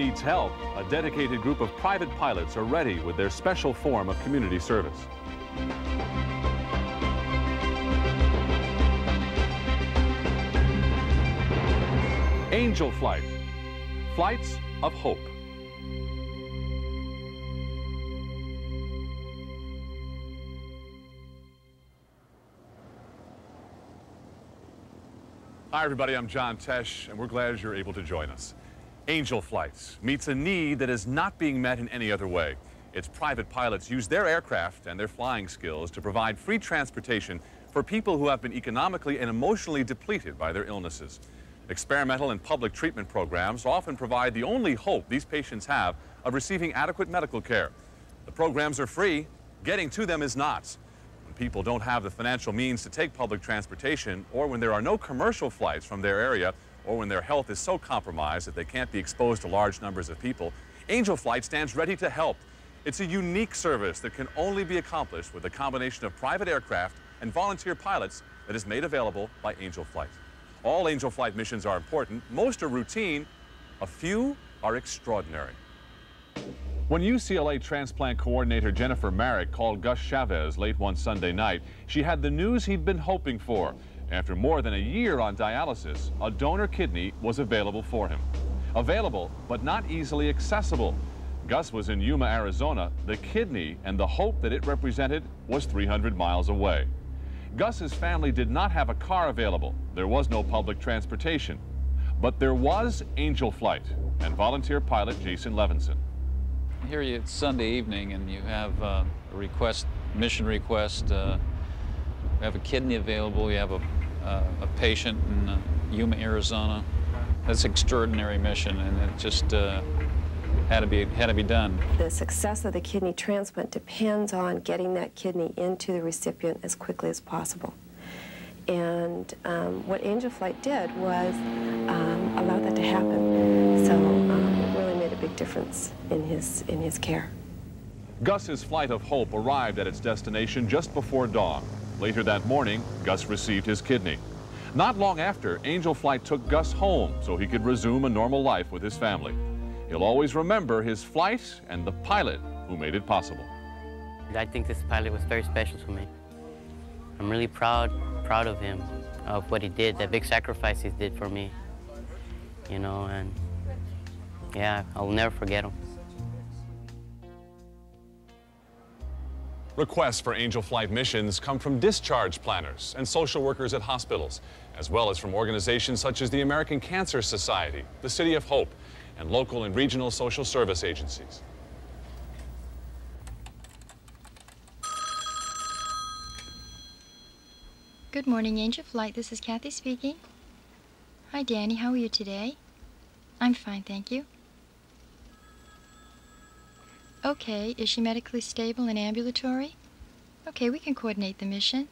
needs help, a dedicated group of private pilots are ready with their special form of community service. Angel Flight, flights of hope. Hi everybody, I'm John Tesh, and we're glad you're able to join us. Angel Flights meets a need that is not being met in any other way. Its private pilots use their aircraft and their flying skills to provide free transportation for people who have been economically and emotionally depleted by their illnesses. Experimental and public treatment programs often provide the only hope these patients have of receiving adequate medical care. The programs are free, getting to them is not. When people don't have the financial means to take public transportation, or when there are no commercial flights from their area, or when their health is so compromised that they can't be exposed to large numbers of people, Angel Flight stands ready to help. It's a unique service that can only be accomplished with a combination of private aircraft and volunteer pilots that is made available by Angel Flight. All Angel Flight missions are important, most are routine, a few are extraordinary. When UCLA transplant coordinator Jennifer Merrick called Gus Chavez late one Sunday night, she had the news he'd been hoping for. After more than a year on dialysis, a donor kidney was available for him. Available, but not easily accessible. Gus was in Yuma, Arizona. The kidney and the hope that it represented was 300 miles away. Gus's family did not have a car available. There was no public transportation. But there was Angel Flight and volunteer pilot Jason Levinson. Here it's Sunday evening and you have a mission request. We have a kidney available. You have a patient in Yuma, Arizona. That's an extraordinary mission, and it just had to be done. The success of the kidney transplant depends on getting that kidney into the recipient as quickly as possible. And what Angel Flight did was allow that to happen. So it really made a big difference in his care. Gus's flight of hope arrived at its destination just before dawn. Later that morning, Gus received his kidney. Not long after, Angel Flight took Gus home so he could resume a normal life with his family. He'll always remember his flight and the pilot who made it possible. I think this pilot was very special to me. I'm really proud of him, of what he did, that big sacrifice he did for me, you know, and yeah, I'll never forget him. Requests for Angel Flight missions come from discharge planners and social workers at hospitals, as well as from organizations such as the American Cancer Society, the City of Hope, and local and regional social service agencies. Good morning, Angel Flight. This is Kathy speaking. Hi, Danny. How are you today? I'm fine, thank you. Okay, is she medically stable and ambulatory? Okay, we can coordinate the mission.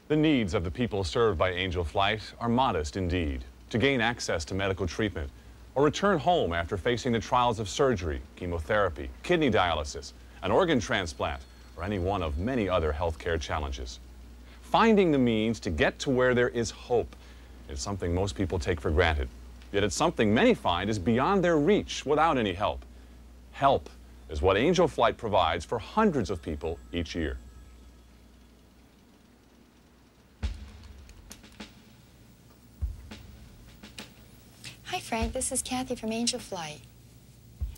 The needs of the people served by Angel Flight are modest indeed. To gain access to medical treatment or return home after facing the trials of surgery, chemotherapy, kidney dialysis, an organ transplant, or any one of many other healthcare challenges. Finding the means to get to where there is hope is something most people take for granted. Yet it's something many find is beyond their reach without any help. Help is what Angel Flight provides for hundreds of people each year. Hi, Frank. This is Kathy from Angel Flight.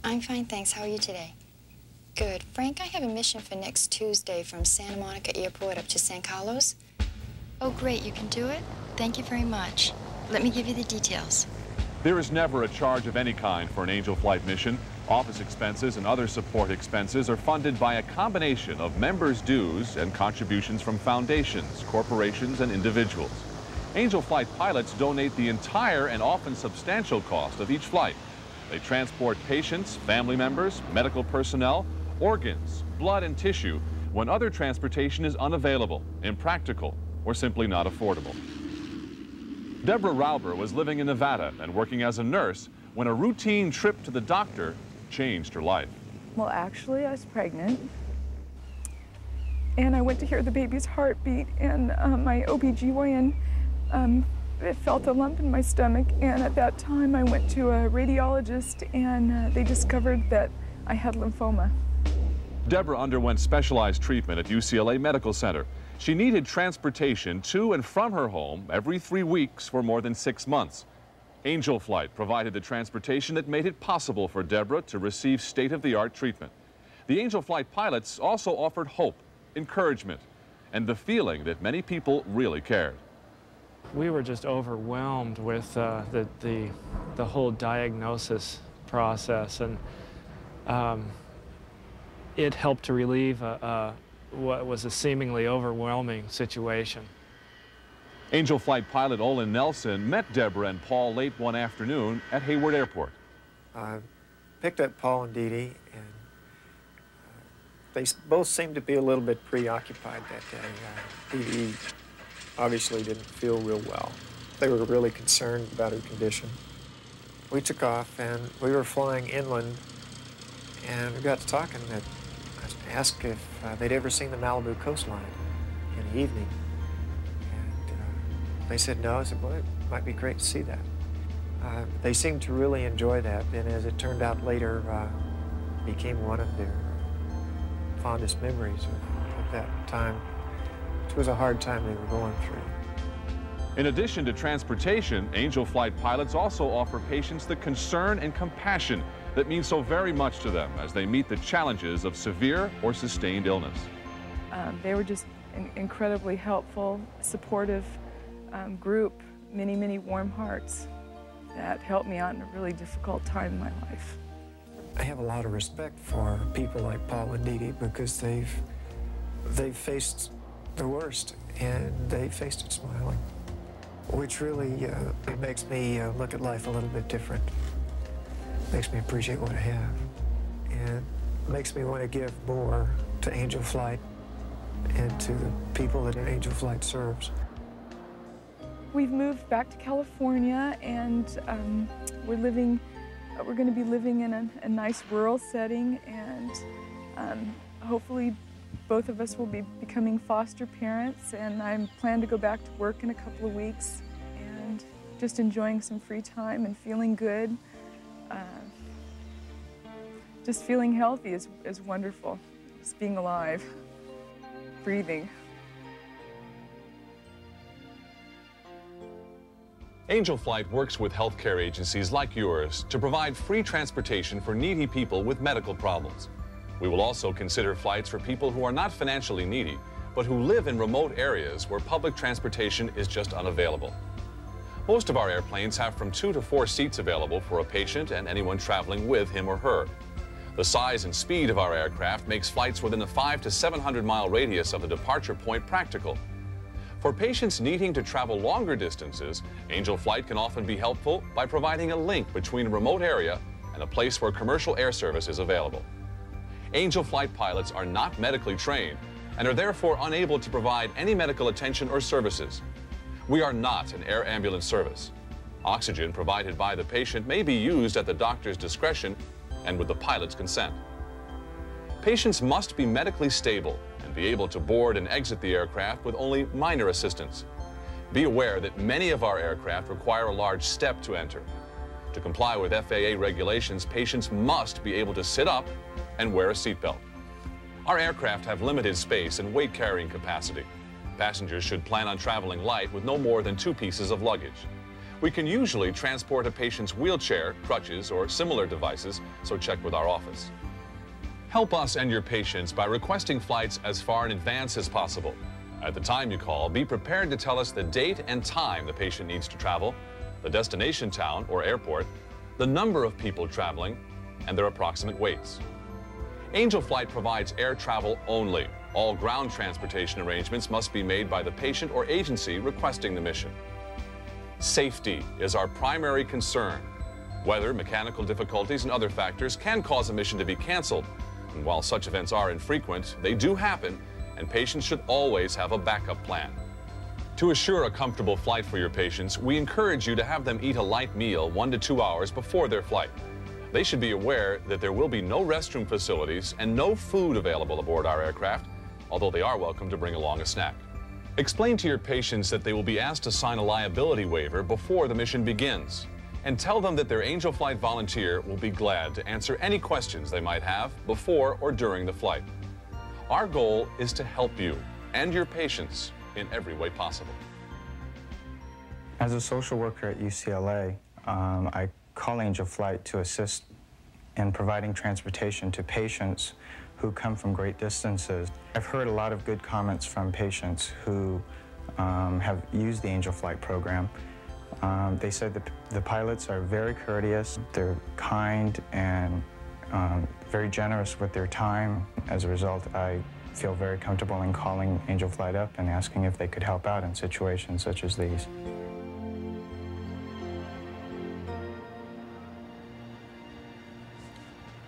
I'm fine, thanks. How are you today? Good. Frank, I have a mission for next Tuesday from Santa Monica Airport up to San Carlos. Oh, great. You can do it? Thank you very much. Let me give you the details. There is never a charge of any kind for an Angel Flight mission. Office expenses and other support expenses are funded by a combination of members' dues and contributions from foundations, corporations, and individuals. Angel Flight pilots donate the entire and often substantial cost of each flight. They transport patients, family members, medical personnel, organs, blood, and tissue when other transportation is unavailable, impractical, or simply not affordable. Deborah Rauber was living in Nevada and working as a nurse when a routine trip to the doctor changed her life. Well, actually, I was pregnant, and I went to hear the baby's heartbeat, and my OBGYN I felt a lump in my stomach, and at that time I went to a radiologist, and they discovered that I had lymphoma. Deborah underwent specialized treatment at UCLA Medical Center. She needed transportation to and from her home every 3 weeks for more than 6 months. Angel Flight provided the transportation that made it possible for Deborah to receive state-of-the-art treatment. The Angel Flight pilots also offered hope, encouragement, and the feeling that many people really cared. We were just overwhelmed with the whole diagnosis process, and it helped to relieve what was a seemingly overwhelming situation. Angel Flight pilot Olin Nelson met Deborah and Paul late one afternoon at Hayward Airport. I picked up Paul and Dee Dee, and they both seemed to be a little bit preoccupied that day. Dee Dee obviously didn't feel real well. They were really concerned about her condition. We took off, and we were flying inland, and we got to talking. I asked if they'd ever seen the Malibu coastline in the evening. And they said no. I said, well, it might be great to see that. They seemed to really enjoy that, and as it turned out later, became one of their fondest memories of that time. It was a hard time they were going through. In addition to transportation, Angel Flight pilots also offer patients the concern and compassion that means so very much to them as they meet the challenges of severe or sustained illness. They were just incredibly helpful, supportive group, many warm hearts that helped me out in a really difficult time in my life. I have a lot of respect for people like Paul and Dee Dee because they've faced the worst, and they faced it smiling, which really it makes me look at life a little bit different. Makes me appreciate what I have, and makes me want to give more to Angel Flight and to the people that Angel Flight serves. We've moved back to California, and we're going to be living in a nice rural setting, and hopefully both of us will be becoming foster parents, and I plan to go back to work in a couple of weeks, and just enjoying some free time and feeling good. Just feeling healthy is wonderful. Just being alive, breathing. Angel Flight works with healthcare agencies like yours to provide free transportation for needy people with medical problems. We will also consider flights for people who are not financially needy, but who live in remote areas where public transportation is just unavailable. Most of our airplanes have from 2 to 4 seats available for a patient and anyone traveling with him or her. The size and speed of our aircraft makes flights within a 500 to 700 mile radius of the departure point practical. For patients needing to travel longer distances, Angel Flight can often be helpful by providing a link between a remote area and a place where commercial air service is available. Angel Flight pilots are not medically trained and are therefore unable to provide any medical attention or services. We are not an air ambulance service. Oxygen provided by the patient may be used at the doctor's discretion and with the pilot's consent. Patients must be medically stable and be able to board and exit the aircraft with only minor assistance. Be aware that many of our aircraft require a large step to enter. To comply with FAA regulations, patients must be able to sit up and wear a seatbelt. Our aircraft have limited space and weight carrying capacity. Passengers should plan on traveling light with no more than 2 pieces of luggage. We can usually transport a patient's wheelchair, crutches, or similar devices, so check with our office. Help us and your patients by requesting flights as far in advance as possible. At the time you call, be prepared to tell us the date and time the patient needs to travel, the destination town or airport, the number of people traveling, and their approximate weights. Angel Flight provides air travel only. All ground transportation arrangements must be made by the patient or agency requesting the mission. Safety is our primary concern. Weather, mechanical difficulties, and other factors can cause a mission to be canceled. And while such events are infrequent, they do happen, and patients should always have a backup plan. To assure a comfortable flight for your patients, we encourage you to have them eat a light meal 1 to 2 hours before their flight. They should be aware that there will be no restroom facilities and no food available aboard our aircraft, although they are welcome to bring along a snack. Explain to your patients that they will be asked to sign a liability waiver before the mission begins. And tell them that their Angel Flight volunteer will be glad to answer any questions they might have before or during the flight. Our goal is to help you and your patients in every way possible. As a social worker at UCLA, I call Angel Flight to assist in providing transportation to patients who come from great distances. I've heard a lot of good comments from patients who have used the Angel Flight program. They said that the pilots are very courteous, they're kind and very generous with their time. As a result, I feel very comfortable in calling Angel Flight up and asking if they could help out in situations such as these.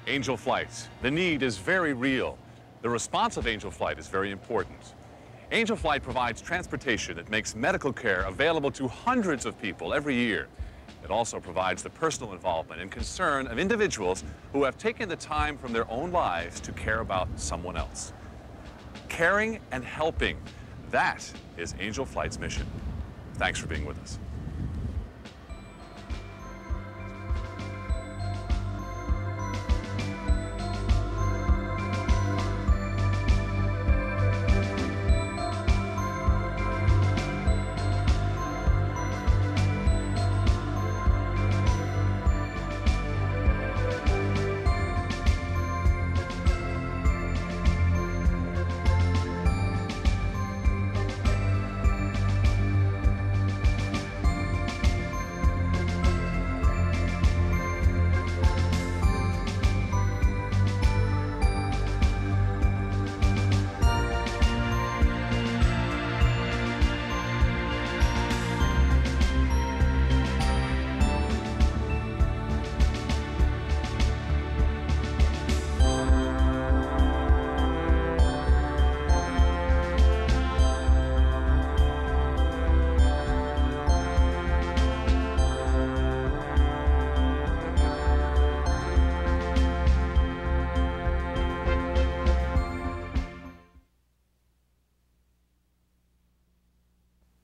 Angel Flight. The need is very real. The response of Angel Flight is very important. Angel Flight provides transportation that makes medical care available to hundreds of people every year. It also provides the personal involvement and concern of individuals who have taken the time from their own lives to care about someone else. Caring and helping, that is Angel Flight's mission. Thanks for being with us.